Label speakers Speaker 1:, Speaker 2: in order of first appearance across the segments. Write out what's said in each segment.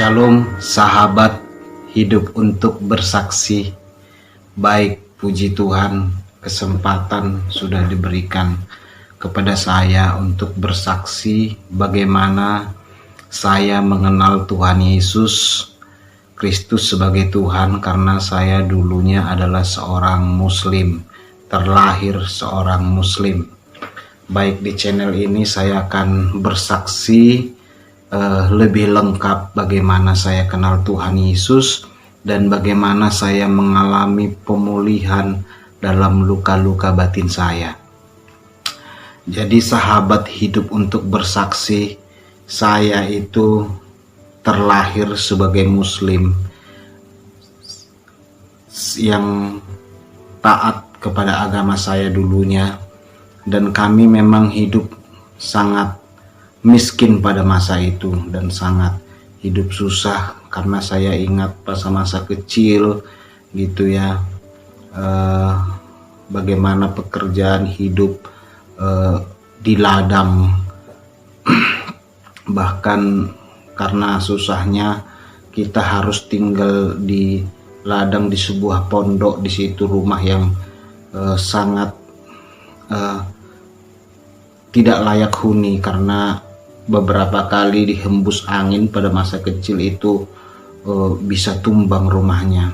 Speaker 1: Shalom sahabat hidup untuk bersaksi. Baik, puji Tuhan, kesempatan sudah diberikan kepada saya untuk bersaksi bagaimana saya mengenal Tuhan Yesus Kristus sebagai Tuhan, karena saya dulunya adalah seorang muslim, terlahir seorang muslim. Baik, di channel ini saya akan bersaksi lebih lengkap bagaimana saya kenal Tuhan Yesus dan bagaimana saya mengalami pemulihan dalam luka-luka batin saya. Jadi sahabat hidup untuk bersaksi, saya itu terlahir sebagai muslim yang taat kepada agama saya dulunya, dan kami memang hidup sangat miskin pada masa itu dan sangat hidup susah, karena saya ingat masa-masa kecil gitu ya, bagaimana pekerjaan hidup di ladang. Bahkan karena susahnya kita harus tinggal di ladang di sebuah pondok, di situ rumah yang sangat tidak layak huni, karena beberapa kali dihembus angin pada masa kecil itu bisa tumbang rumahnya.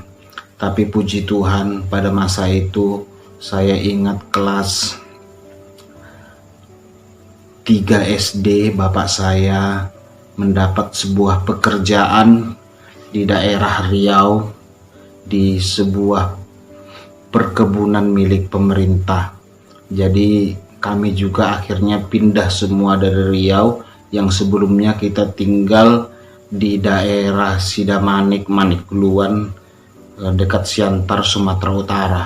Speaker 1: Tapi puji Tuhan, pada masa itu saya ingat kelas 3 SD, bapak saya mendapat sebuah pekerjaan di daerah Riau, di sebuah perkebunan milik pemerintah. Jadi kami juga akhirnya pindah semua dari Riau, yang sebelumnya kita tinggal di daerah Sidamanik, Manikluan, dekat Siantar, Sumatera Utara.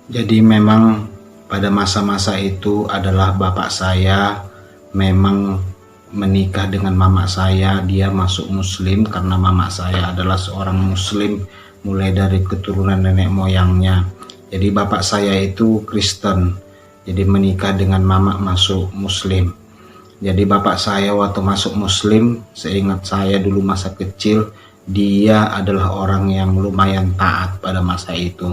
Speaker 1: Jadi memang pada masa-masa itu adalah bapak saya memang menikah dengan mama saya. Dia masuk muslim karena mama saya adalah seorang muslim mulai dari keturunan nenek moyangnya. Jadi bapak saya itu Kristen, jadi menikah dengan mama masuk muslim. Jadi bapak saya waktu masuk muslim, seingat saya dulu masa kecil, dia adalah orang yang lumayan taat pada masa itu.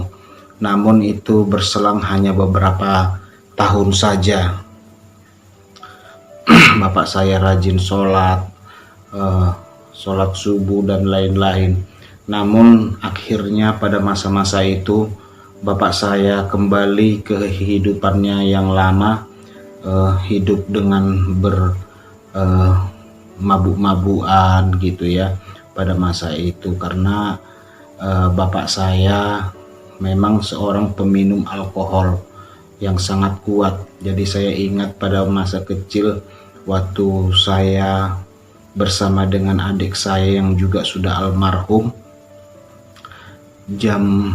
Speaker 1: Namun itu berselang hanya beberapa tahun saja. Bapak saya rajin sholat subuh dan lain-lain. Namun akhirnya pada masa-masa itu bapak saya kembali ke kehidupannya yang lama, hidup dengan mabuk-mabukan gitu ya pada masa itu, karena bapak saya memang seorang peminum alkohol yang sangat kuat. Jadi saya ingat pada masa kecil waktu saya bersama dengan adik saya yang juga sudah almarhum, jam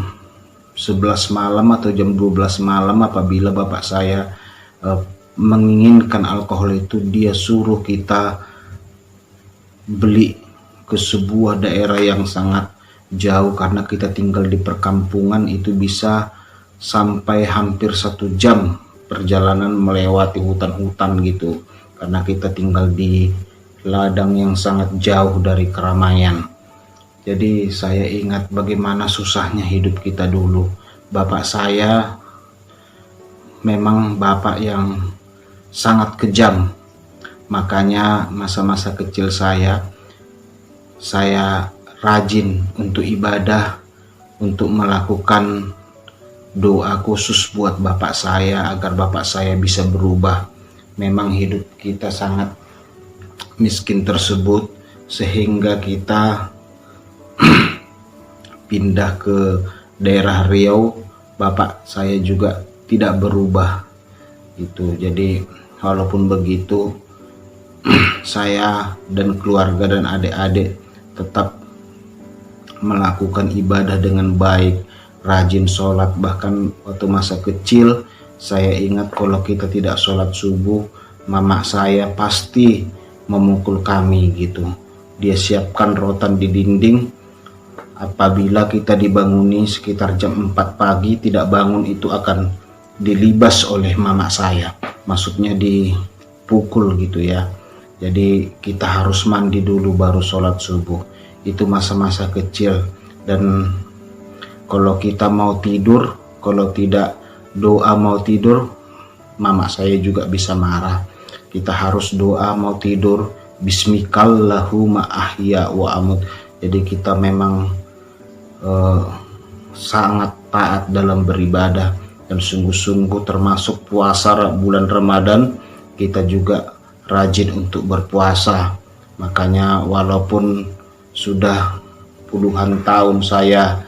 Speaker 1: 11 malam atau jam 12 malam, apabila bapak saya menginginkan alkohol itu, dia suruh kita beli ke sebuah daerah yang sangat jauh, karena kita tinggal di perkampungan. Itu bisa sampai hampir 1 jam perjalanan melewati hutan-hutan gitu, karena kita tinggal di ladang yang sangat jauh dari keramaian. Jadi saya ingat bagaimana susahnya hidup kita dulu. Bapak saya memang bapak yang sangat kejam. Makanya masa-masa kecil saya rajin untuk ibadah, untuk melakukan doa khusus buat bapak saya agar bapak saya bisa berubah. Memang hidup kita sangat miskin tersebut, sehingga kita pindah ke daerah Riau. Bapak saya juga tidak berubah gitu. Jadi walaupun begitu, saya dan keluarga dan adik-adik tetap melakukan ibadah dengan baik, rajin sholat. Bahkan waktu masa kecil saya ingat kalau kita tidak sholat subuh, mama saya pasti memukul kami gitu. Dia siapkan rotan di dinding. Apabila kita dibanguni sekitar jam 4 pagi tidak bangun, itu akan dilibas oleh mama saya, maksudnya dipukul gitu ya. Jadi kita harus mandi dulu baru sholat subuh. Itu masa-masa kecil. Dan kalau kita mau tidur, kalau tidak doa mau tidur, mama saya juga bisa marah. Kita harus doa mau tidur, bismikallahumma ahya wa amut. Jadi kita memang sangat taat dalam beribadah, dan sungguh-sungguh termasuk puasa bulan Ramadan kita juga rajin untuk berpuasa. Makanya walaupun sudah puluhan tahun saya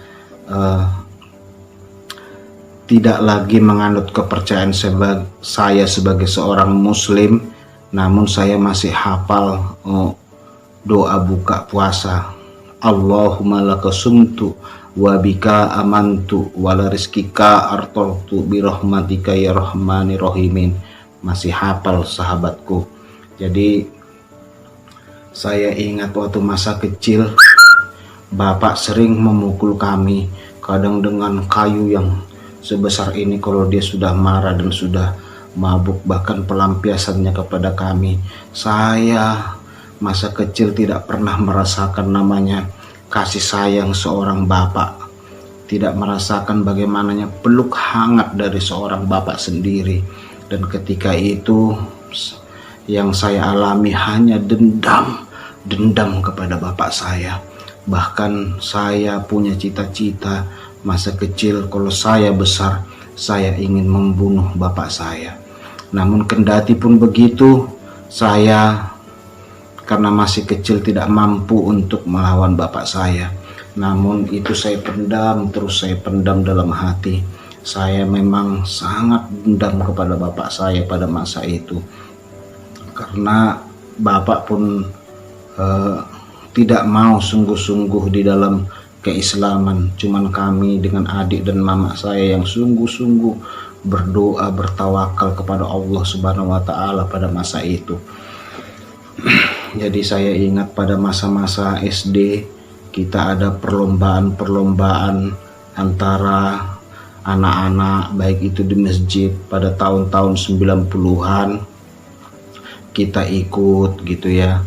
Speaker 1: tidak lagi menganut kepercayaan saya sebagai seorang muslim, namun saya masih hafal doa buka puasa. Allahumma laka sumtu wa bika amantu wala rizkika artoltu birahmatika ya rahmani rahimin. Masih hafal sahabatku. Jadi saya ingat waktu masa kecil bapak sering memukul kami, kadang dengan kayu yang sebesar ini kalau dia sudah marah dan sudah mabuk. Bahkan pelampiasannya kepada kami. Saya masa kecil tidak pernah merasakan namanya kasih sayang seorang bapak, tidak merasakan bagaimananya peluk hangat dari seorang bapak sendiri. Dan ketika itu yang saya alami hanya dendam kepada bapak saya. Bahkan saya punya cita-cita masa kecil, kalau saya besar saya ingin membunuh bapak saya. Namun kendati pun begitu, saya karena masih kecil tidak mampu untuk melawan bapak saya. Namun itu saya pendam, terus saya pendam dalam hati. Saya memang sangat dendam kepada bapak saya pada masa itu. Karena bapak pun tidak mau sungguh-sungguh di dalam keislaman. Cuman kami dengan adik dan mama saya yang sungguh-sungguh berdoa, bertawakal kepada Allah Subhanahu wa Ta'ala pada masa itu. Jadi saya ingat pada masa-masa SD kita ada perlombaan-perlombaan antara anak-anak, baik itu di masjid pada tahun-tahun 90-an. Kita ikut gitu ya,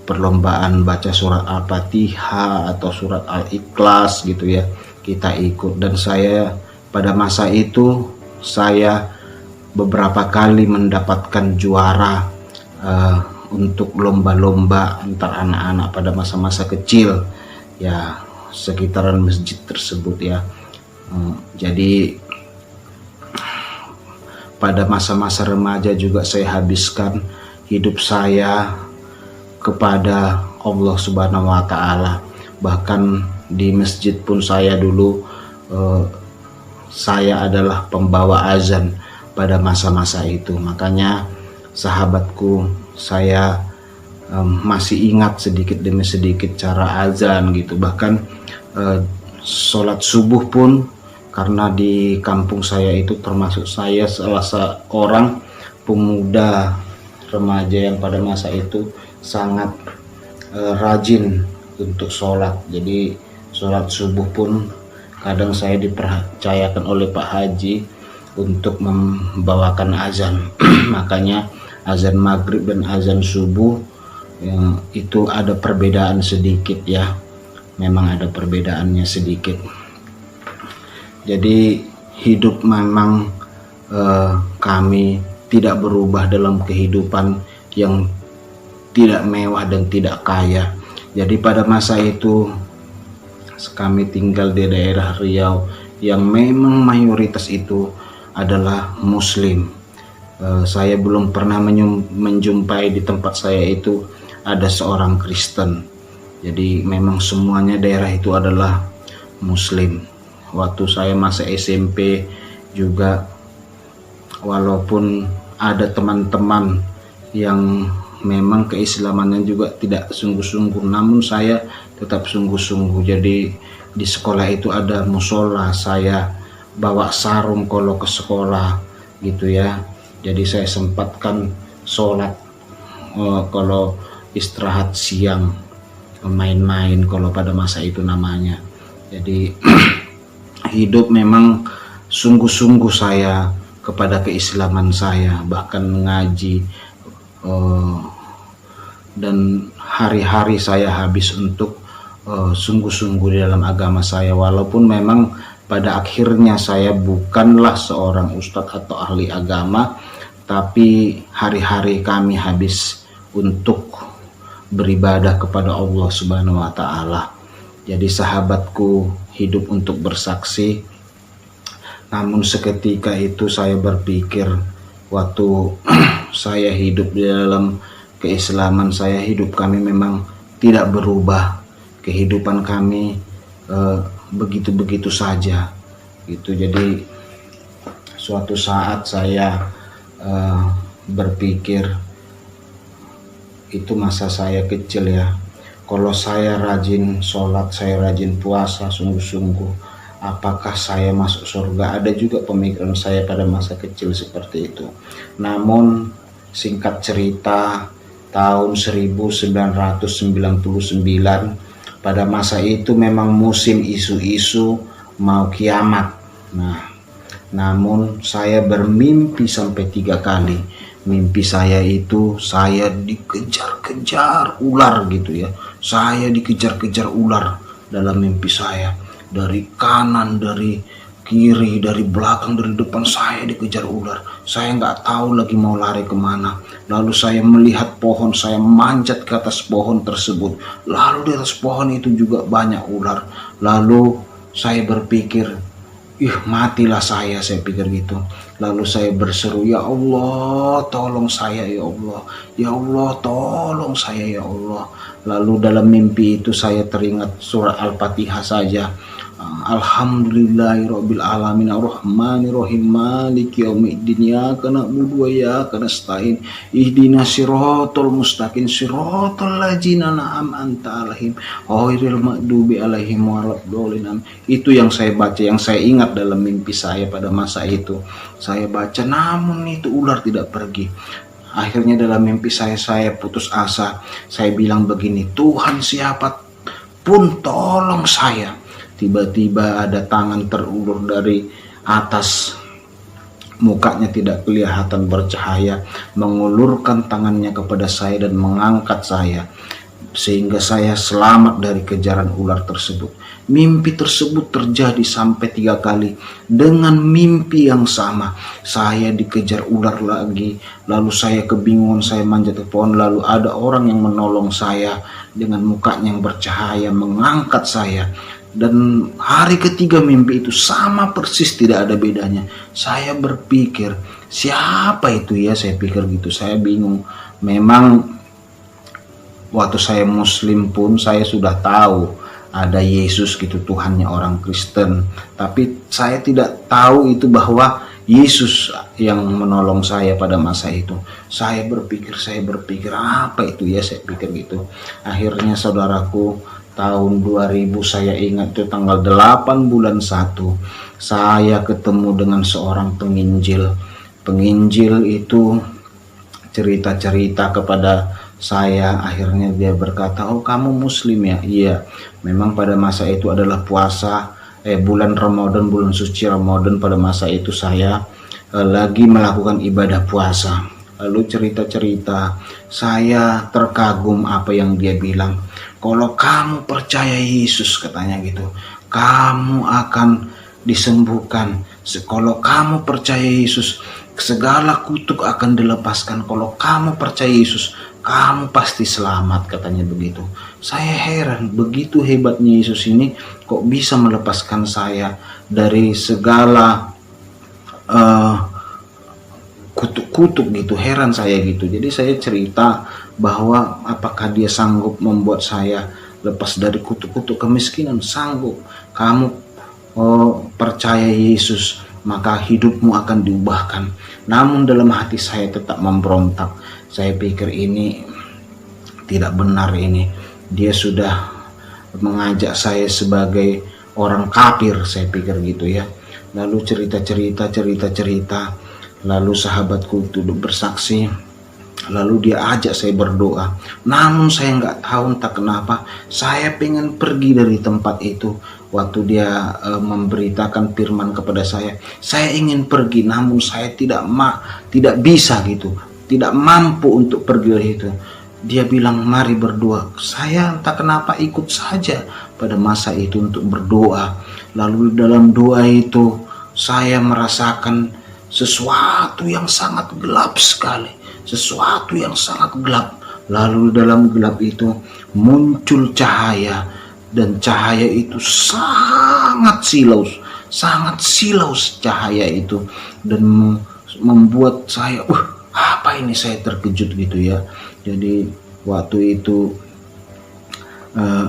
Speaker 1: perlombaan baca surat Al-Fatihah atau surat Al-Ikhlas gitu ya, kita ikut. Dan saya pada masa itu saya beberapa kali mendapatkan juara untuk lomba-lomba antar anak-anak pada masa-masa kecil ya, sekitaran masjid tersebut ya. Jadi pada masa-masa remaja juga saya habiskan hidup saya kepada Allah Subhanahu wa Ta'ala. Bahkan di masjid pun saya dulu saya adalah pembawa azan pada masa-masa itu. Makanya sahabatku, saya masih ingat sedikit demi sedikit cara azan gitu. Bahkan sholat subuh pun, karena di kampung saya itu termasuk saya salah seorang pemuda remaja yang pada masa itu sangat rajin untuk sholat. Jadi sholat subuh pun kadang saya dipercayakan oleh Pak Haji untuk membawakan azan. Makanya azan maghrib dan azan subuh itu ada perbedaan sedikit ya, memang ada perbedaannya sedikit. Jadi hidup memang kami tidak berubah dalam kehidupan yang tidak mewah dan tidak kaya. Jadi pada masa itu kami tinggal di daerah Riau yang memang mayoritas itu adalah muslim. Saya belum pernah menjumpai di tempat saya itu ada seorang Kristen. Jadi memang semuanya daerah itu adalah muslim. Waktu saya masa SMP juga, walaupun ada teman-teman yang memang keislamannya juga tidak sungguh-sungguh, namun saya tetap sungguh-sungguh. Jadi di sekolah itu ada musola, saya bawa sarung kalau ke sekolah gitu ya. Jadi saya sempatkan sholat kalau istirahat siang, main-main kalau pada masa itu namanya. Jadi hidup memang sungguh-sungguh saya kepada keislaman saya, bahkan mengaji dan hari-hari saya habis untuk sungguh-sungguh di dalam agama saya, walaupun memang pada akhirnya saya bukanlah seorang ustadz atau ahli agama, tapi hari-hari kami habis untuk beribadah kepada Allah Subhanahu wa taala. Jadi sahabatku hidup untuk bersaksi. Namun seketika itu saya berpikir, waktu saya hidup di dalam keislaman, saya hidup kami memang tidak berubah. Kehidupan kami begitu-begitu saja gitu. Jadi suatu saat saya berpikir, itu masa saya kecil ya, kalau saya rajin sholat, saya rajin puasa sungguh-sungguh, apakah saya masuk surga? Ada juga pemikiran saya pada masa kecil seperti itu. Namun singkat cerita, tahun 1999, pada masa itu memang musim isu-isu mau kiamat. Nah, namun saya bermimpi sampai 3 kali. Mimpi saya itu saya dikejar-kejar ular gitu ya. Saya dikejar-kejar ular dalam mimpi saya. Dari kanan, dari kiri, dari belakang, dari depan, saya dikejar ular. Saya nggak tahu lagi mau lari kemana. Lalu saya melihat pohon, saya manjat ke atas pohon tersebut. Lalu di atas pohon itu juga banyak ular. Lalu saya berpikir, matilah saya pikir gitu. Lalu saya berseru, ya Allah tolong saya, ya Allah, ya Allah tolong saya, ya Allah. Lalu dalam mimpi itu saya teringat surah Al-Fatihah saja. Alhamdulillahirabbil alamin arrahmanirrahim maliki yaumiddin iyyaka na'budu wa iyyaka nasta'in ihdinas siratal mustaqim siratal ladzina an'amta 'alaihim ghairil maghdubi 'alaihim waladdallin. Itu yang saya baca, yang saya ingat dalam mimpi saya pada masa itu. Saya baca, namun itu ular tidak pergi. Akhirnya dalam mimpi saya putus asa. Saya bilang begini, Tuhan siapa pun tolong saya. Tiba-tiba ada tangan terulur dari atas, mukanya tidak kelihatan bercahaya, mengulurkan tangannya kepada saya dan mengangkat saya, sehingga saya selamat dari kejaran ular tersebut. Mimpi tersebut terjadi sampai 3 kali dengan mimpi yang sama. Saya dikejar ular lagi, lalu saya kebingungan, saya manjat ke pohon, lalu ada orang yang menolong saya dengan mukanya yang bercahaya, mengangkat saya. Dan hari ketiga mimpi itu sama persis, tidak ada bedanya. Saya berpikir, siapa itu ya? Saya pikir gitu, saya bingung. Memang waktu saya muslim pun saya sudah tahu ada Yesus gitu, Tuhannya orang Kristen. Tapi saya tidak tahu itu bahwa Yesus yang menolong saya pada masa itu. Saya berpikir apa itu ya? Saya pikir gitu. Akhirnya saudaraku, tahun 2000 saya ingat itu tanggal 8 bulan 1 saya ketemu dengan seorang penginjil. Penginjil itu cerita-cerita kepada saya. Akhirnya dia berkata, oh kamu muslim ya? Iya, memang pada masa itu adalah puasa bulan Ramadan, bulan suci Ramadan. Pada masa itu saya lagi melakukan ibadah puasa. Lalu cerita-cerita, saya terkagum apa yang dia bilang. Kalau kamu percaya Yesus, katanya gitu, kamu akan disembuhkan. Kalau kamu percaya Yesus, segala kutuk akan dilepaskan. Kalau kamu percaya Yesus, kamu pasti selamat, katanya begitu. Saya heran, begitu hebatnya Yesus ini, kok bisa melepaskan saya dari segala kutuk-kutuk gitu. Heran saya gitu. Jadi saya cerita bahwa apakah dia sanggup membuat saya lepas dari kutuk-kutuk kemiskinan? Sanggup. Kamu percaya Yesus, maka hidupmu akan diubahkan. Namun dalam hati saya tetap memberontak. Saya pikir ini tidak benar ini. Dia sudah mengajak saya sebagai orang kafir, saya pikir gitu ya. Lalu cerita-cerita. Lalu sahabatku duduk bersaksi. Lalu dia ajak saya berdoa. Namun saya nggak tahu entah kenapa saya pengen pergi dari tempat itu. Waktu dia memberitakan firman kepada saya ingin pergi, namun saya tidak bisa gitu, tidak mampu untuk pergi dari itu. dia bilang mari berdoa. Saya entah kenapa ikut saja pada masa itu untuk berdoa. Lalu dalam doa itu saya merasakan sesuatu yang sangat gelap sekali, sesuatu yang sangat gelap. Lalu dalam gelap itu muncul cahaya, dan cahaya itu sangat silau cahaya itu, dan membuat saya apa ini, saya terkejut gitu ya. Jadi waktu itu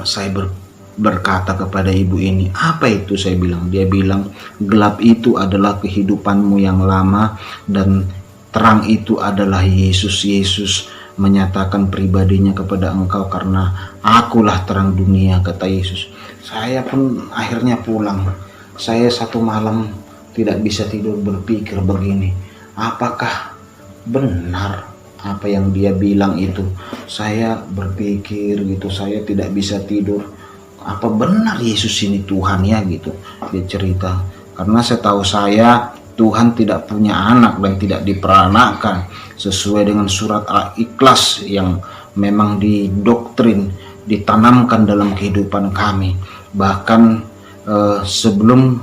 Speaker 1: saya berkata kepada ibu ini, apa itu? Saya bilang. Dia bilang, gelap itu adalah kehidupanmu yang lama, dan terang itu adalah Yesus. Yesus menyatakan pribadinya kepada engkau, karena akulah terang dunia, kata Yesus. Saya pun akhirnya pulang. Saya satu malam tidak bisa tidur, berpikir begini, apakah benar apa yang dia bilang itu? Saya berpikir gitu, saya tidak bisa tidur. Apa benar Yesus ini Tuhan ya gitu? Dia cerita. Karena setahu saya Tuhan tidak punya anak dan tidak diperanakan, sesuai dengan surat Al-Ikhlas yang memang didoktrin, ditanamkan dalam kehidupan kami. Bahkan sebelum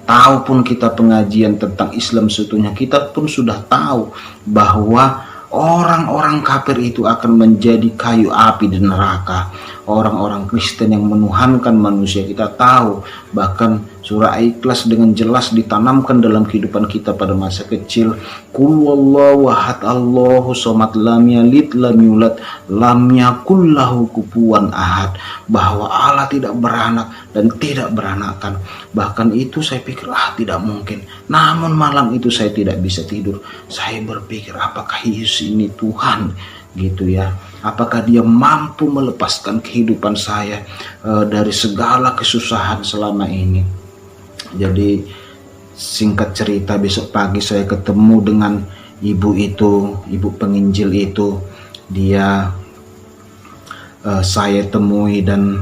Speaker 1: tahu pun kita pengajian tentang Islam seutuhnya, kita pun sudah tahu bahwa orang-orang kafir itu akan menjadi kayu api di neraka. Orang-orang Kristen yang menuhankan manusia, kita tahu. Bahkan surah Ikhlas dengan jelas ditanamkan dalam kehidupan kita pada masa kecil. Qul huwallahu ahad, Allahu somad, lam yalid lam yulad, lam yakul lahu kufuwan ahad. Bahwa Allah tidak beranak dan tidak beranakan. Bahkan itu saya pikir tidak mungkin. Namun malam itu saya tidak bisa tidur. Saya berpikir, apakah Yesus ini Tuhan gitu ya? Apakah dia mampu melepaskan kehidupan saya dari segala kesusahan selama ini? Jadi singkat cerita, besok pagi saya ketemu dengan ibu itu, ibu penginjil itu. Dia saya temui dan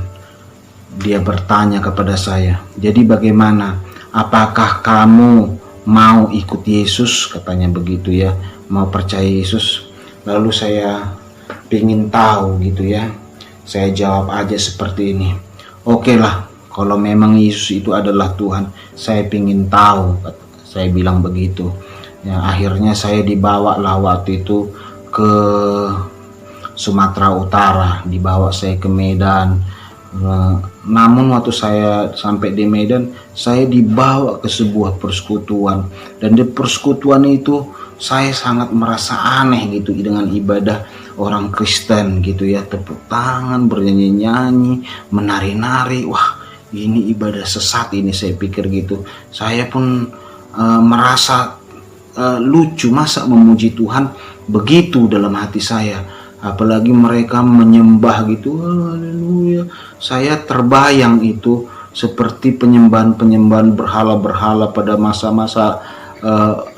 Speaker 1: dia bertanya kepada saya, jadi bagaimana? Apakah kamu mau ikut Yesus? Katanya begitu ya, mau percaya Yesus. Lalu saya ingin tahu gitu ya. Saya jawab aja seperti ini, oke lah, kalau memang Yesus itu adalah Tuhan, saya ingin tahu. Saya bilang begitu ya. Akhirnya saya dibawa lah waktu itu ke Sumatera Utara, dibawa saya ke Medan. Namun waktu saya sampai di Medan, saya dibawa ke sebuah persekutuan, dan di persekutuan itu saya sangat merasa aneh gitu dengan ibadah orang Kristen gitu ya, tepuk tangan, bernyanyi-nyanyi, menari-nari. Wah, ini ibadah sesat ini, saya pikir gitu. Saya pun merasa lucu, masa memuji Tuhan begitu dalam hati saya. Apalagi mereka menyembah gitu, haleluya. Saya terbayang itu seperti penyembahan-penyembahan berhala-berhala pada masa-masa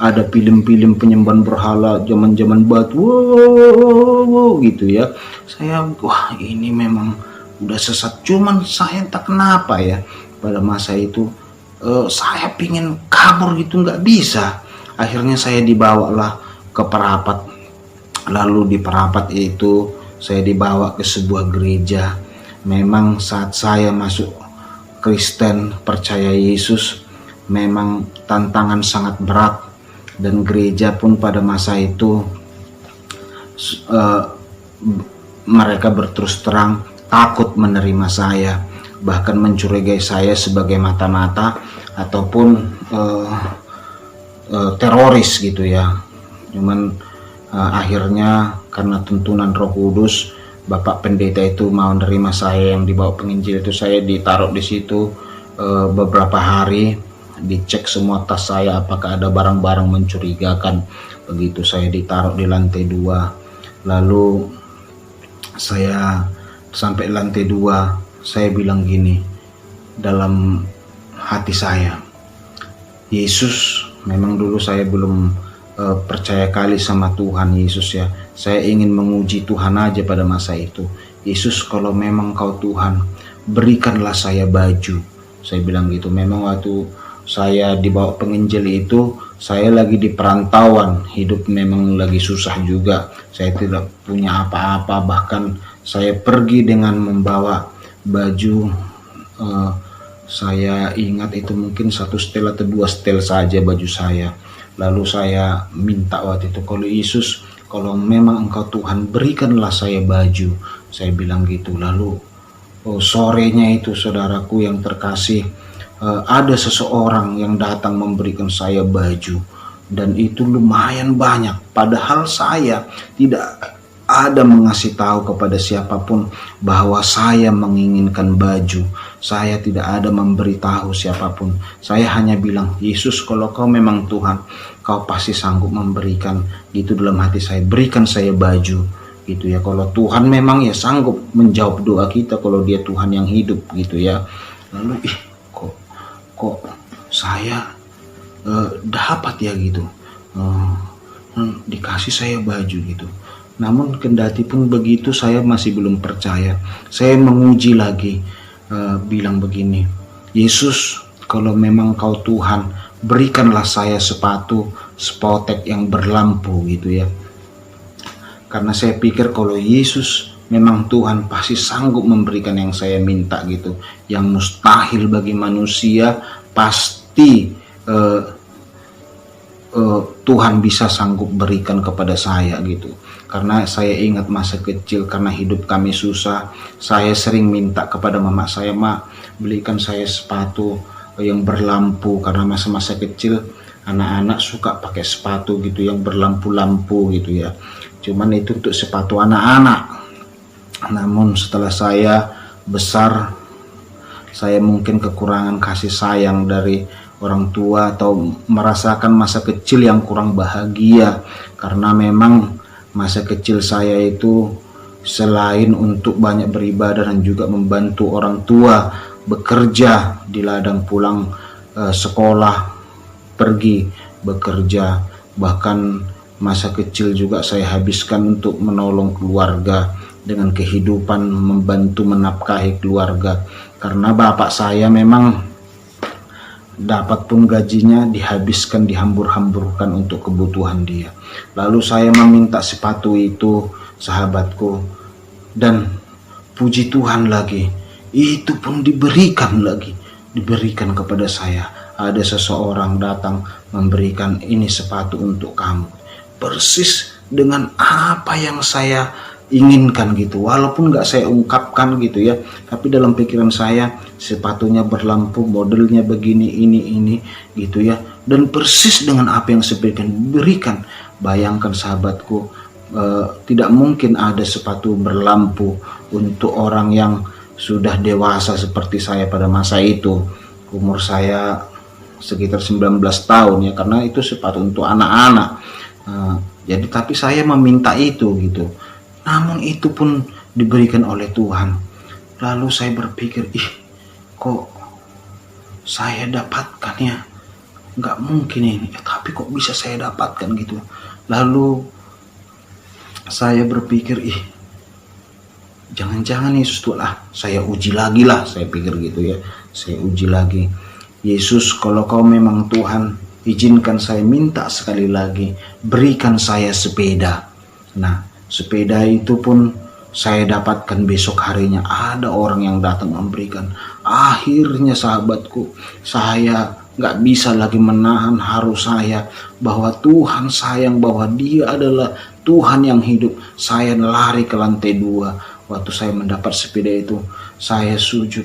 Speaker 1: ada film-film penyembahan berhala zaman-zaman batu, wow, gitu ya. Saya, wah ini memang udah sesat. Cuman saya entah kenapa ya, pada masa itu saya pingin kabur gitu, nggak bisa. Akhirnya saya dibawalah ke Perapat. Lalu di Perapat itu saya dibawa ke sebuah gereja. Memang saat saya masuk Kristen, percaya Yesus, memang tantangan sangat berat, dan gereja pun pada masa itu mereka berterus terang takut menerima saya, bahkan mencurigai saya sebagai mata-mata ataupun teroris gitu ya. Cuman akhirnya karena tuntunan Roh Kudus, Bapak Pendeta itu mau nerima saya yang dibawa penginjil itu. Saya ditaruh di situ beberapa hari, dicek semua tas saya apakah ada barang-barang mencurigakan. Begitu saya ditaruh di lantai 2. Lalu saya sampai lantai 2, saya bilang gini dalam hati saya, Yesus, memang dulu saya belum percaya kali sama Tuhan Yesus ya. Saya ingin menguji Tuhan aja pada masa itu. Yesus, kalau memang kau Tuhan, berikanlah saya baju. Saya bilang gitu. Memang waktu saya dibawa penginjil itu, saya lagi di perantauan, hidup memang lagi susah juga. Saya tidak punya apa-apa, bahkan saya pergi dengan membawa baju, saya ingat itu mungkin 1 setel atau 2 setel saja baju saya. Lalu saya minta waktu itu, kalau Yesus, kalau memang Engkau Tuhan, berikanlah saya baju. Saya bilang gitu. Lalu sorenya itu, saudaraku yang terkasih, ada seseorang yang datang memberikan saya baju, dan itu lumayan banyak. Padahal saya tidak ada mengasih tahu kepada siapapun bahwa saya menginginkan baju. Saya tidak ada memberitahu siapapun. Saya hanya bilang, Yesus, kalau Kau memang Tuhan, Kau pasti sanggup memberikan. Gitu dalam hati saya, berikan saya baju. Gitu ya, kalau Tuhan memang ya sanggup menjawab doa kita, kalau Dia Tuhan yang hidup gitu ya. Lalu kok saya dapat ya gitu, dikasih saya baju gitu. Namun kendati pun begitu, saya masih belum percaya. Saya menguji lagi, bilang begini, Yesus, kalau memang Kau Tuhan, berikanlah saya sepatu spotek yang berlampu gitu ya. Karena saya pikir kalau Yesus memang Tuhan, pasti sanggup memberikan yang saya minta gitu. Yang mustahil bagi manusia, pasti Tuhan bisa sanggup berikan kepada saya gitu. Karena saya ingat masa kecil, karena hidup kami susah, saya sering minta kepada mama saya, Mak, belikan saya sepatu yang berlampu. Karena masa-masa kecil anak-anak suka pakai sepatu gitu yang berlampu-lampu gitu ya. Cuman itu untuk sepatu anak-anak. Namun setelah saya besar, saya mungkin kekurangan kasih sayang dari orang tua, atau merasakan masa kecil yang kurang bahagia. Karena memang masa kecil saya itu selain untuk banyak beribadah dan juga membantu orang tua bekerja di ladang, pulang sekolah, pergi bekerja. Bahkan masa kecil juga saya habiskan untuk menolong keluarga dengan kehidupan, membantu menafkahi keluarga. Karena bapak saya memang dapat pun gajinya dihabiskan, dihambur-hamburkan untuk kebutuhan dia. Lalu saya meminta sepatu itu, sahabatku, dan puji Tuhan lagi, itu pun diberikan lagi, diberikan kepada saya. Ada seseorang datang memberikan, ini sepatu untuk kamu, persis dengan apa yang saya inginkan gitu. Walaupun gak saya ungkapkan gitu ya, tapi dalam pikiran saya, sepatunya berlampu, modelnya begini, ini gitu ya, dan persis dengan apa yang saya berikan. Bayangkan sahabatku, tidak mungkin ada sepatu berlampu untuk orang yang sudah dewasa seperti saya pada masa itu. Umur saya sekitar 19 tahun ya, karena itu sepatu untuk anak-anak. Jadi tapi saya meminta itu gitu. Namun itu pun diberikan oleh Tuhan. Lalu saya berpikir, kok saya dapatkan ya? Nggak mungkin ini, tapi kok bisa saya dapatkan gitu. Lalu saya berpikir, jangan-jangan Yesus tuh lah, saya uji lagi lah, saya pikir gitu ya. Saya uji lagi, Yesus, kalau Kau memang Tuhan, izinkan saya minta sekali lagi, berikan saya sepeda. Nah, sepeda itu pun saya dapatkan besok harinya. Ada orang yang datang memberikan. Akhirnya sahabatku, saya gak bisa lagi menahan haru saya bahwa Tuhan sayang, bahwa Dia adalah Tuhan yang hidup. Saya lari ke lantai 2. Waktu saya mendapat sepeda itu, saya sujud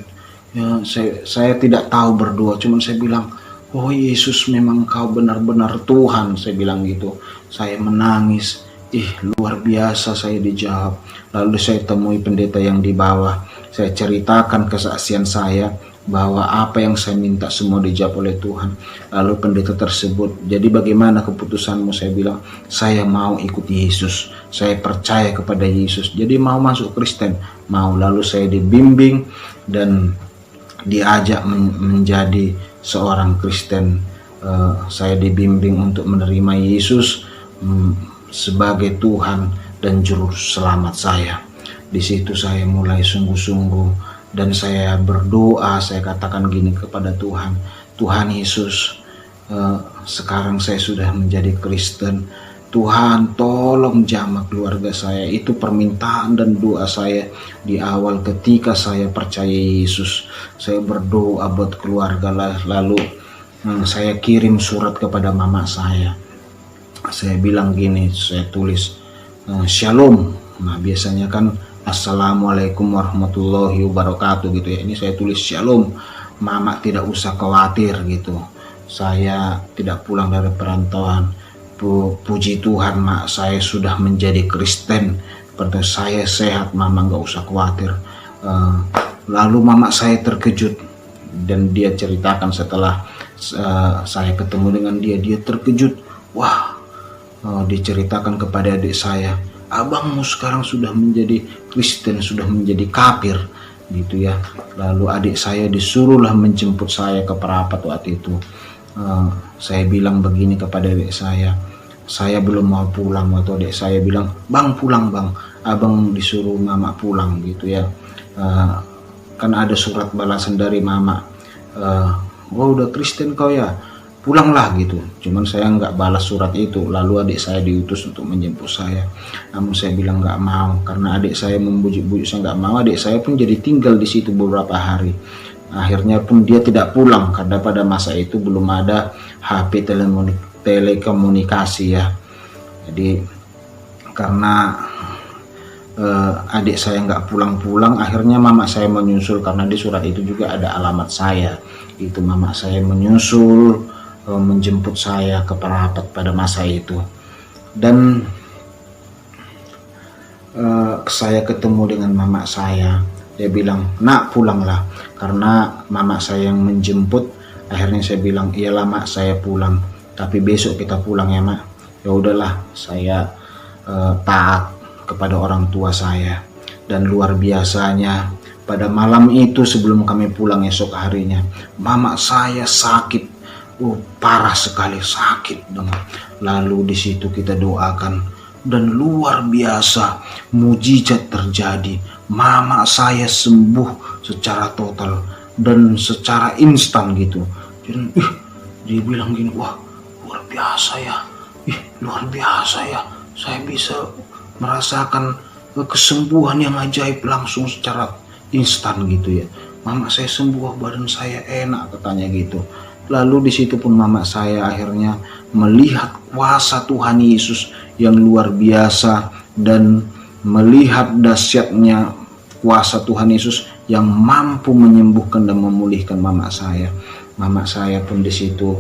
Speaker 1: ya, saya tidak tahu berdoa, cuman saya bilang, oh Yesus, memang Kau benar-benar Tuhan, saya bilang gitu. Saya menangis, luar biasa saya dijawab. Lalu saya temui pendeta yang di bawah, saya ceritakan kesaksian saya bahwa apa yang saya minta semua dijawab oleh Tuhan. Lalu pendeta tersebut, jadi bagaimana keputusanmu? Saya bilang, saya mau ikut Yesus, saya percaya kepada Yesus, jadi mau masuk Kristen, mau. Lalu saya dibimbing dan diajak menjadi seorang Kristen. Saya dibimbing untuk menerima Yesus sebagai Tuhan dan juru selamat saya. Di situ saya mulai sungguh-sungguh dan saya berdoa. Saya katakan gini kepada Tuhan, Tuhan Yesus, sekarang saya sudah menjadi Kristen. Tuhan tolong jamah keluarga saya. Itu permintaan dan doa saya di awal ketika saya percaya Yesus. Saya berdoa buat keluarga, lalu saya kirim surat kepada mama saya. Saya bilang gini, saya tulis Shalom. Nah biasanya kan Assalamualaikum warahmatullahi wabarakatuh gitu ya. Ini saya tulis Shalom, mama tidak usah khawatir gitu. Saya tidak pulang dari perantauan. Puji Tuhan, mak saya sudah menjadi Kristen. Pada saya sehat, mama nggak usah khawatir. Lalu mama saya terkejut dan dia ceritakan setelah saya ketemu dengan dia terkejut. Wah, diceritakan kepada adik saya, abangmu sekarang sudah menjadi Kristen, sudah menjadi kafir gitu ya. Lalu adik saya disuruhlah menjemput saya ke Perapat waktu itu. Saya bilang begini kepada adik saya belum mau pulang. Waktu adik saya bilang, bang pulang bang, abang disuruh mama pulang gitu ya. Kan ada surat balasan dari mama, oh udah Kristen kau ya, pulanglah gitu. Cuman saya nggak balas surat itu. Lalu adik saya diutus untuk menjemput saya, namun saya bilang nggak mau karena adik saya membujuk-bujuk saya nggak mau. Adik saya pun jadi tinggal di situ beberapa hari. Akhirnya pun dia tidak pulang karena pada masa itu belum ada HP telekomunikasi ya. Jadi karena adik saya nggak pulang-pulang, akhirnya mama saya menyusul karena di surat itu juga ada alamat saya. Itu mama saya menyusul menjemput saya ke Perapat pada masa itu. Dan saya ketemu dengan mama saya. Dia bilang, nak pulanglah, karena mama saya yang menjemput. Akhirnya saya bilang, iyalah mak, saya pulang, tapi besok kita pulang ya mak. Ya udahlah, saya taat kepada orang tua saya. Dan luar biasanya pada malam itu sebelum kami pulang esok harinya, mama saya sakit, parah sekali sakit dong. Lalu di situ kita doakan dan luar biasa mujizat terjadi. Mama saya sembuh secara total dan secara instan gitu. Dan dia bilang gini, wah luar biasa ya, luar biasa ya, saya bisa merasakan kesembuhan yang ajaib langsung secara instan gitu ya. Mama saya sembuh, badan saya enak katanya gitu. Lalu di situ pun mama saya akhirnya melihat kuasa Tuhan Yesus yang luar biasa dan melihat dahsyatnya kuasa Tuhan Yesus yang mampu menyembuhkan dan memulihkan mama saya. Mama saya pun di situ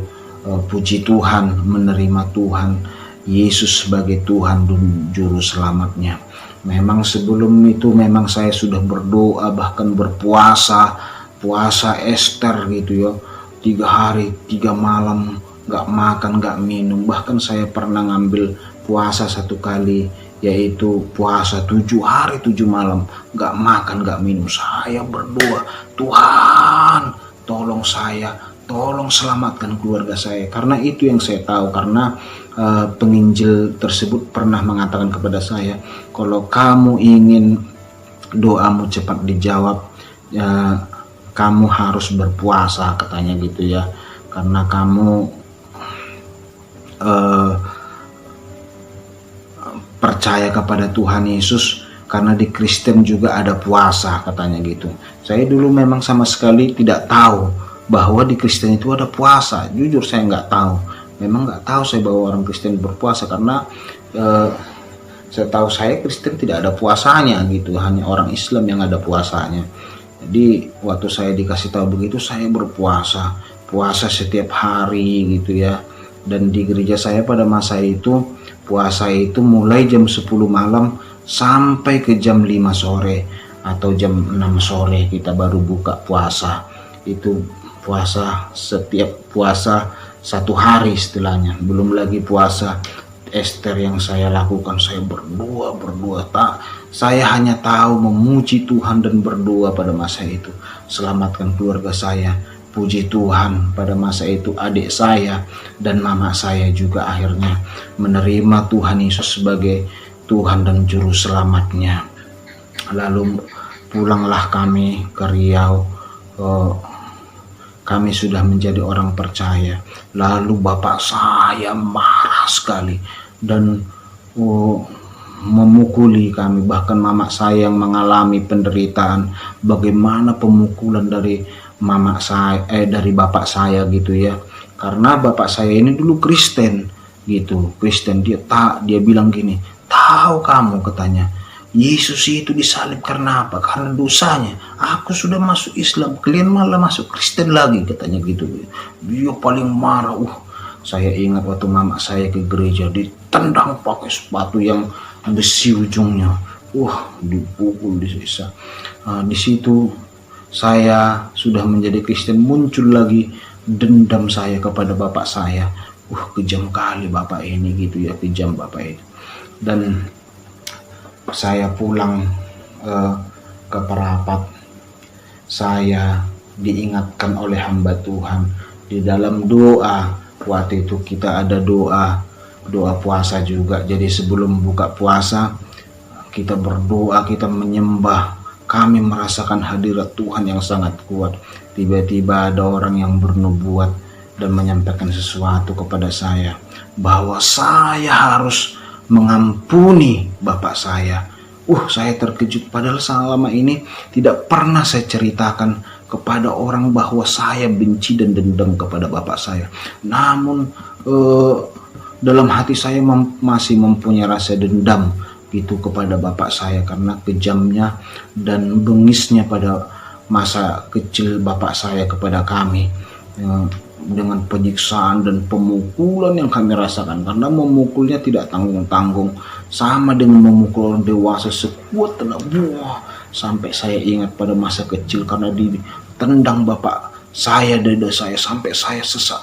Speaker 1: puji Tuhan, menerima Tuhan Yesus sebagai Tuhan dan Juru Selamatnya. Memang sebelum itu memang saya sudah berdoa, bahkan berpuasa, puasa Ester gitu ya, 3 hari 3 malam gak makan gak minum. Bahkan saya pernah ngambil puasa 1 kali, yaitu puasa 7 hari 7 malam gak makan gak minum. Saya berdoa, Tuhan tolong saya, tolong selamatkan keluarga saya. Karena itu yang saya tahu, karena penginjil tersebut pernah mengatakan kepada saya, kalau kamu ingin doamu cepat dijawab, kamu harus berpuasa katanya gitu ya. Karena kamu percaya kepada Tuhan Yesus, karena di Kristen juga ada puasa katanya gitu. Saya dulu memang sama sekali tidak tahu bahwa di Kristen itu ada puasa. Jujur saya nggak tahu, memang nggak tahu saya bahwa orang Kristen berpuasa, karena setahu saya Kristen tidak ada puasanya gitu, hanya orang Islam yang ada puasanya. Jadi waktu saya dikasih tahu begitu, saya berpuasa, puasa setiap hari gitu ya. Dan di gereja saya pada masa itu, puasa itu mulai jam 10 malam sampai ke jam 5 sore atau jam 6 sore kita baru buka puasa. Itu puasa, setiap puasa 1 hari istilahnya. Belum lagi puasa Ester yang saya lakukan. Saya berdoa tak. Saya hanya tahu memuji Tuhan dan berdoa pada masa itu. Selamatkan keluarga saya. Puji Tuhan, pada masa itu adik saya dan mama saya juga akhirnya menerima Tuhan Yesus sebagai Tuhan dan Juru Selamatnya. Lalu pulanglah kami ke Riau. kami sudah menjadi orang percaya. Lalu bapak saya marah sekali dan memukuli kami. Bahkan mama saya yang mengalami penderitaan. Bagaimana pemukulan dari dari bapak saya gitu ya. Karena bapak saya ini dulu Kristen gitu. Kristen, dia bilang gini, tahu kamu, katanya, Yesus itu disalib karena apa? Karena dosanya. Aku sudah masuk Islam, kalian malah masuk Kristen lagi, katanya gitu. Dia paling marah. Saya ingat waktu mama saya ke gereja, ditendang pakai sepatu yang besi ujungnya. Dipukul di sisa. Di situ saya sudah menjadi Kristen, muncul lagi dendam saya kepada bapak saya. Kejam kali bapak ini gitu ya, kejam bapak itu. Dan saya pulang ke Perapat, saya diingatkan oleh hamba Tuhan di dalam doa. Waktu itu kita ada doa puasa juga. Jadi sebelum buka puasa kita berdoa, kita menyembah. Kami merasakan hadirat Tuhan yang sangat kuat. Tiba-tiba ada orang yang bernubuat dan menyampaikan sesuatu kepada saya bahwa saya harus mengampuni bapak saya. Saya terkejut, padahal selama ini tidak pernah saya ceritakan kepada orang bahwa saya benci dan dendam kepada bapak saya. Namun dalam hati saya masih mempunyai rasa dendam gitu kepada bapak saya karena kejamnya dan bengisnya pada masa kecil bapak saya kepada kami. Dengan penyiksaan dan pemukulan yang kami rasakan, karena memukulnya tidak tanggung-tanggung, sama dengan memukul orang dewasa sekuat tenaga. Sampai saya ingat pada masa kecil karena ditendang bapak saya, dada saya, sampai saya sesak.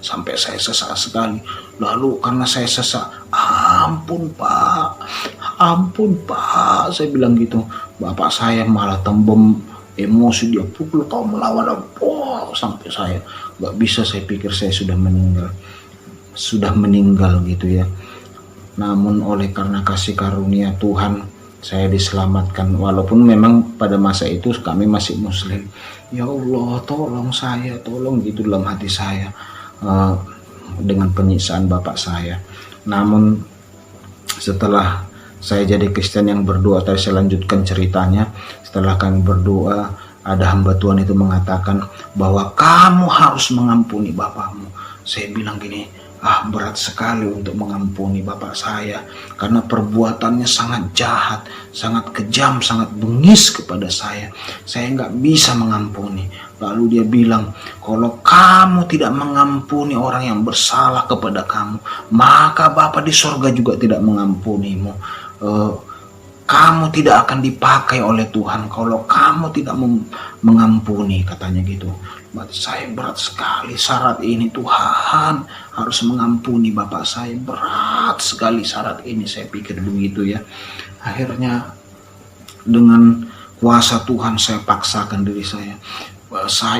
Speaker 1: Sampai saya sesak sekali. Lalu karena saya sesak, ampun pak, saya bilang gitu. Bapak saya malah tembem emosi, dia pukul, kau melawan apa? Sampai saya gak bisa, saya pikir saya sudah meninggal gitu ya. Namun oleh karena kasih karunia Tuhan, saya diselamatkan. Walaupun memang pada masa itu kami masih muslim. Ya Allah, tolong saya, tolong gitu dalam hati saya dengan penyiksaan bapak saya. Namun setelah saya jadi Kristen yang berdoa, tadi saya lanjutkan ceritanya. Setelah kami berdoa, ada hamba Tuhan itu mengatakan bahwa kamu harus mengampuni bapakmu. Saya bilang gini, berat sekali untuk mengampuni bapak saya karena perbuatannya sangat jahat, sangat kejam, sangat bengis kepada saya. Saya nggak bisa mengampuni. Lalu dia bilang, kalau kamu tidak mengampuni orang yang bersalah kepada kamu, maka Bapa di sorga juga tidak mengampunimu. Kamu tidak akan dipakai oleh Tuhan kalau kamu tidak mengampuni, katanya gitu. Saya berat sekali syarat ini, Tuhan harus mengampuni bapak saya, berat sekali syarat ini, saya pikir begitu ya. Akhirnya dengan kuasa Tuhan saya paksakan diri saya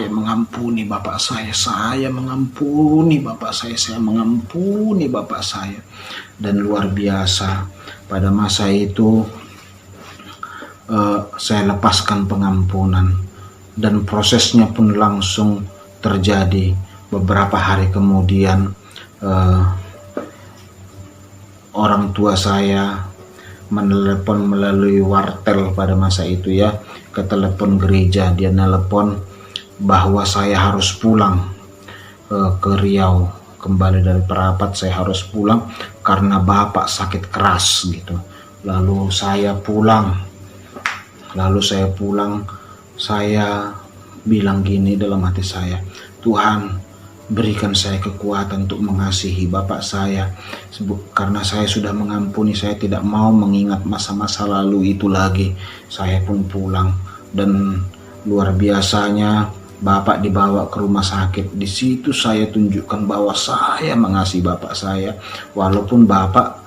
Speaker 1: mengampuni bapak saya mengampuni bapak saya mengampuni bapak saya. Dan luar biasa, pada masa itu saya lepaskan pengampunan dan prosesnya pun langsung terjadi. Beberapa hari kemudian orang tua saya menelepon melalui wartel pada masa itu ya, ke telepon gereja. Dia nelepon bahwa saya harus pulang ke Riau, kembali dari Perapat. Saya harus pulang karena bapak sakit keras gitu. Lalu saya pulang, saya bilang gini dalam hati saya, Tuhan berikan saya kekuatan untuk mengasihi bapak saya, karena saya sudah mengampuni, saya tidak mau mengingat masa-masa lalu itu lagi. Saya pun pulang dan luar biasanya bapak dibawa ke rumah sakit. Di situ saya tunjukkan bahwa saya mengasihi bapak saya, walaupun bapak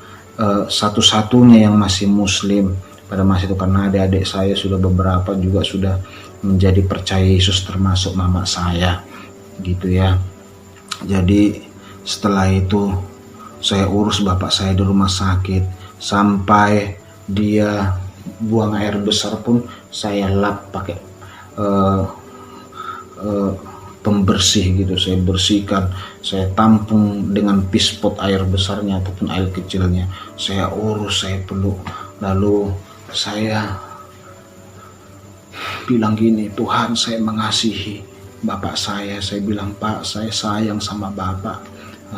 Speaker 1: satu-satunya yang masih muslim pada masa itu, karena adik-adik saya sudah beberapa juga sudah menjadi percaya Yesus, termasuk mama saya gitu ya. Jadi setelah itu saya urus bapak saya di rumah sakit sampai dia buang air besar pun saya lap pakai pembersih gitu. Saya bersihkan, saya tampung dengan pispot air besarnya ataupun air kecilnya, saya urus, saya peluk. Lalu saya bilang gini, Tuhan, saya mengasihi bapak saya bilang, Pak, saya sayang sama bapak,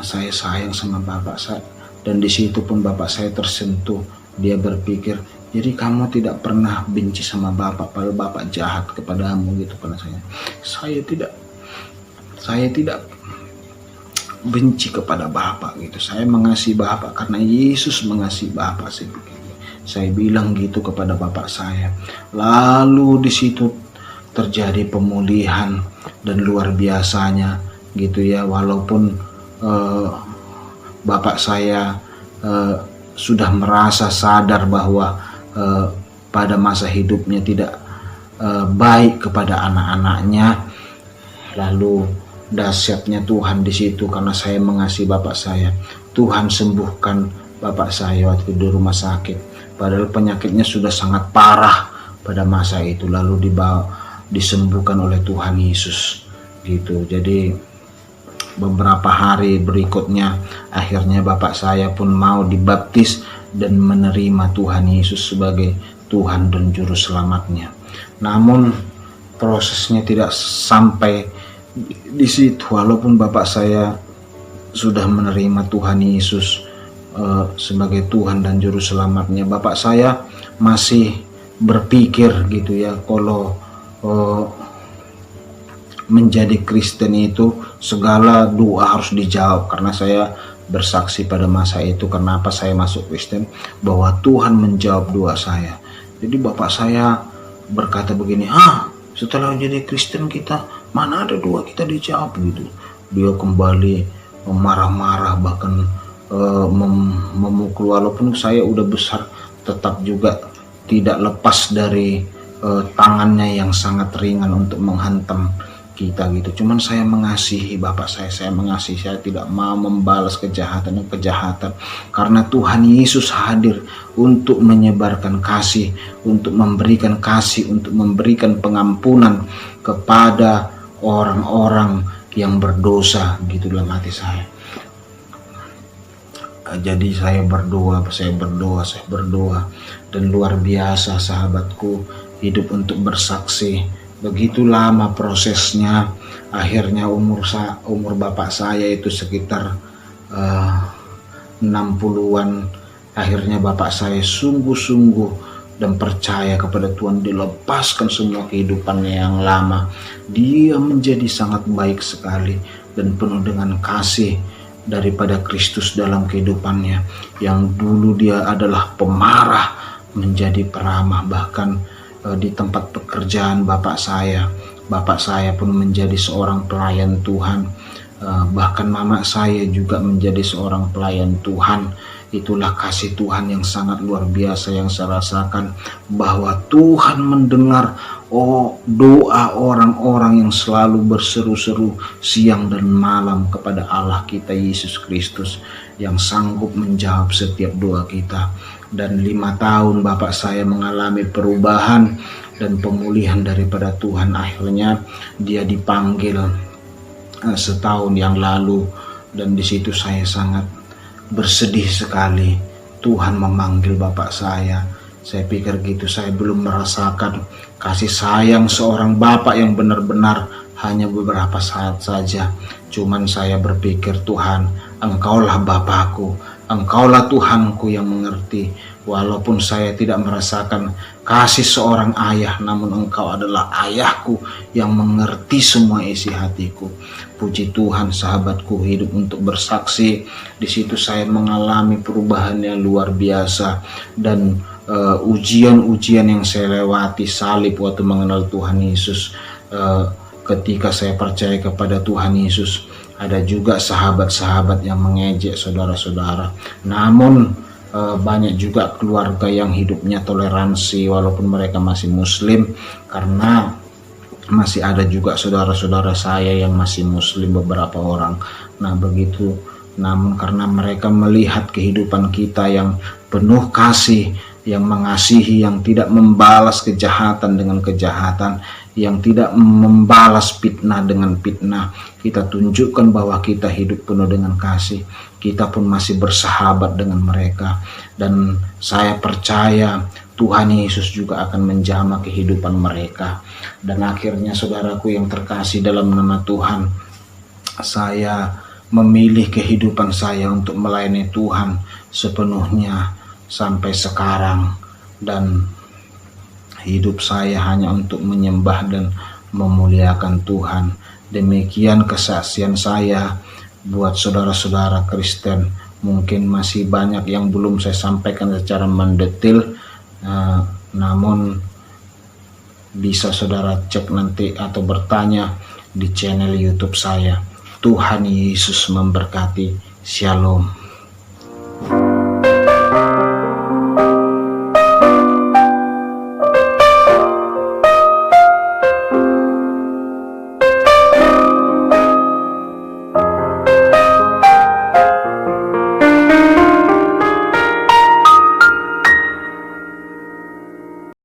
Speaker 1: saya sayang sama bapak saya. Dan di situ pun bapak saya tersentuh. Dia berpikir, jadi kamu tidak pernah benci sama bapak, padahal bapak jahat kepadamu gitu. Pada saya tidak benci kepada bapak gitu. Saya mengasihi bapak karena Yesus mengasihi bapak. Saya bilang gitu kepada bapak saya. Lalu di situ terjadi pemulihan dan luar biasanya gitu ya. Walaupun bapak saya sudah merasa sadar bahwa pada masa hidupnya tidak baik kepada anak-anaknya, lalu dahsyatnya Tuhan di situ karena saya mengasihi bapak saya. Tuhan sembuhkan bapak saya waktu di rumah sakit. Padahal penyakitnya sudah sangat parah pada masa itu, lalu disembuhkan oleh Tuhan Yesus gitu. Jadi beberapa hari berikutnya akhirnya bapak saya pun mau dibaptis dan menerima Tuhan Yesus sebagai Tuhan dan Juru Selamatnya. Namun prosesnya tidak sampai di situ. Walaupun bapak saya sudah menerima Tuhan Yesus sebagai Tuhan dan Juru Selamatnya, bapak saya masih berpikir gitu ya, kalau menjadi Kristen itu segala doa harus dijawab. Karena saya bersaksi pada masa itu kenapa saya masuk Kristen, bahwa Tuhan menjawab doa saya. Jadi bapak saya berkata begini, setelah menjadi Kristen kita mana ada doa kita dijawab gitu. Dia kembali marah-marah, bahkan memukul. Walaupun saya udah besar, tetap juga tidak lepas dari tangannya yang sangat ringan untuk menghantam kita gitu. Cuman saya mengasihi bapak saya mengasihi, saya tidak mau membalas kejahatan dan kejahatan, karena Tuhan Yesus hadir untuk menyebarkan kasih, untuk memberikan kasih, untuk memberikan pengampunan kepada orang-orang yang berdosa gitu dalam hati saya. Jadi saya berdoa dan luar biasa sahabatku, hidup untuk bersaksi. Begitu lama prosesnya, akhirnya umur bapak saya itu sekitar 60-an. Akhirnya bapak saya sungguh-sungguh dan percaya kepada Tuhan, dilepaskan semua kehidupannya yang lama. Dia menjadi sangat baik sekali dan penuh dengan kasih daripada Kristus dalam kehidupannya. Yang dulu dia adalah pemarah menjadi peramah. Bahkan di tempat pekerjaan bapak saya pun menjadi seorang pelayan Tuhan. Bahkan mama saya juga menjadi seorang pelayan Tuhan. Itulah kasih Tuhan yang sangat luar biasa yang saya rasakan, bahwa Tuhan mendengar doa orang-orang yang selalu berseru-seru siang dan malam kepada Allah kita Yesus Kristus, yang sanggup menjawab setiap doa kita. Dan 5 tahun bapak saya mengalami perubahan dan pemulihan daripada Tuhan. Akhirnya dia dipanggil setahun yang lalu, dan di situ saya sangat bersedih sekali. Tuhan memanggil bapak saya. Saya pikir gitu, saya belum merasakan kasih sayang seorang bapak yang benar-benar, hanya beberapa saat saja. Cuman saya berpikir, Tuhan, Engkaulah Bapakku, Engkaulah Tuhanku yang mengerti. Walaupun saya tidak merasakan kasih seorang ayah, namun Engkau adalah ayahku yang mengerti semua isi hatiku. Puji Tuhan, sahabatku, hidup untuk bersaksi. Di situ saya mengalami perubahan yang luar biasa, dan ujian-ujian yang saya lewati, salib waktu mengenal Tuhan Yesus, ketika saya percaya kepada Tuhan Yesus. Ada juga sahabat-sahabat yang mengejek saudara-saudara. Namun banyak juga keluarga yang hidupnya toleransi walaupun mereka masih muslim, karena masih ada juga saudara-saudara saya yang masih muslim, beberapa orang. Nah begitu. Namun karena mereka melihat kehidupan kita yang penuh kasih, yang mengasihi, yang tidak membalas kejahatan dengan kejahatan, yang tidak membalas fitnah dengan fitnah. Kita tunjukkan bahwa kita hidup penuh dengan kasih. Kita pun masih bersahabat dengan mereka. Dan saya percaya Tuhan Yesus juga akan menjamah kehidupan mereka. Dan akhirnya saudaraku yang terkasih dalam nama Tuhan, saya memilih kehidupan saya untuk melayani Tuhan sepenuhnya sampai sekarang, dan hidup saya hanya untuk menyembah dan memuliakan Tuhan. Demikian kesaksian saya buat saudara-saudara Kristen. Mungkin masih banyak yang belum saya sampaikan secara mendetil, namun bisa saudara cek nanti atau bertanya di channel YouTube saya. Tuhan Yesus memberkati. Shalom.